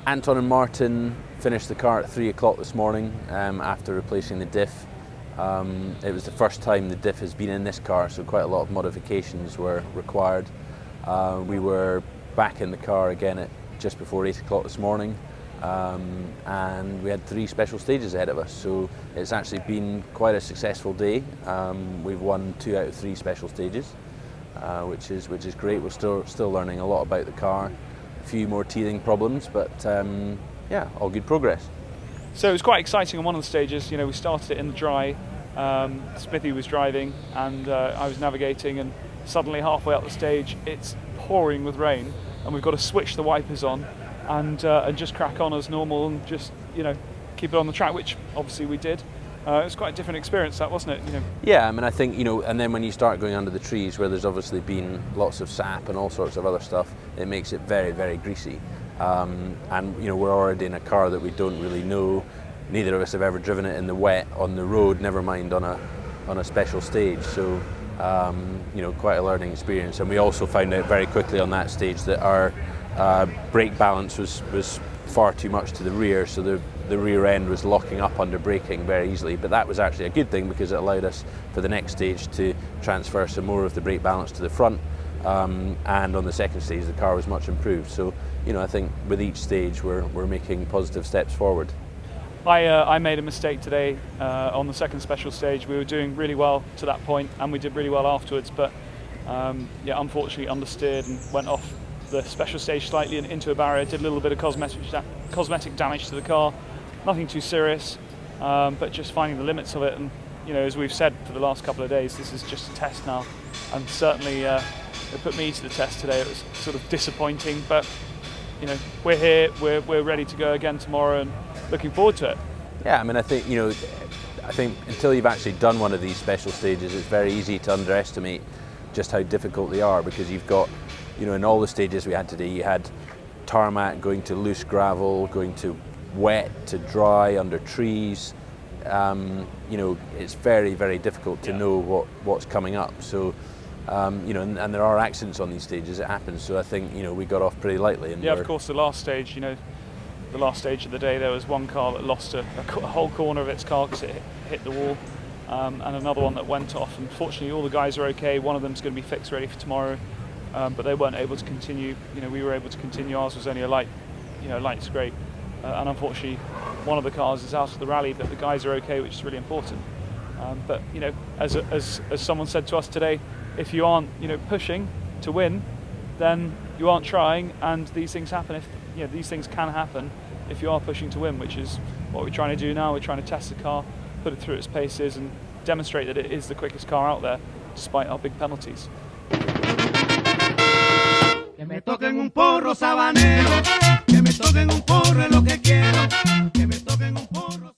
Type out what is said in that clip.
Anton and Martin finished the car at 3 o'clock this morning after replacing the diff. It was the first time the diff has been in this car, so quite a lot of modifications were required. We were back in the car again at just before 8 o'clock this morning, and we had 3 special stages ahead of us, so it's actually been quite a successful day. We've won 2 out of 3 special stages, which is great. We're still learning a lot about the car. A few more teething problems, but yeah, all good progress. So it was quite exciting on one of the stages. You know, we started it in the dry. Smithy was driving and I was navigating, and suddenly halfway up the stage it's pouring with rain, and we've got to switch the wipers on and just crack on as normal and just, you know, keep it on the track, which obviously we did. It was quite a different experience, that, wasn't it? You know. Yeah, I mean, I think, you know, and then when you start going under the trees where there's obviously been lots of sap and all sorts of other stuff, it makes it very, very greasy. And, you know, we're already in a car that we don't really know. Neither of us have ever driven it in the wet on the road, never mind on a special stage. So, you know, quite a learning experience. And we also found out very quickly on that stage that our brake balance was far too much to the rear, so the rear end was locking up under braking very easily. But that was actually a good thing, because it allowed us for the next stage to transfer some more of the brake balance to the front, and on the second stage the car was much improved. So, you know, I think with each stage we're making positive steps forward. I made a mistake today on the second special stage. We were doing really well to that point and we did really well afterwards, but yeah, unfortunately understeered and went off the special stage slightly and into a barrier. Did a little bit of cosmetic damage to the car. Nothing too serious, but just finding the limits of it. And, you know, as we've said for the last couple of days, this is just a test now, and certainly it put me to the test today. It was sort of disappointing, but, you know, we're here, we're ready to go again tomorrow and looking forward to it. Yeah, I mean, I think, you know, until you've actually done one of these special stages, it's very easy to underestimate just how difficult they are, because you've got, you know, in all the stages we had today, you had tarmac going to loose gravel, going to wet to dry under trees. You know, it's very, very difficult to know what's coming up. So, you know, and there are accidents on these stages. It happens. So I think, you know, we got off pretty lightly. And yeah, of course, the last stage, you know, the last stage of the day, there was one car that lost a whole corner of its car because it hit the wall, and another one that went off. Unfortunately, all the guys are okay. One of them's going to be fixed, ready for tomorrow. But they weren't able to continue. You know, we were able to continue. Ours was only a light scrape, and unfortunately, one of the cars is out of the rally. But the guys are okay, which is really important. But, you know, as someone said to us today, if you aren't, you know, pushing to win, then you aren't trying, and these things happen. If, you know, these things can happen if you are pushing to win, which is what we're trying to do now. We're trying to test the car, put it through its paces, and demonstrate that it is the quickest car out there, despite our big penalties. Que me toquen un porro sabanero, que me toquen un porro es lo que quiero, que me toquen un porro.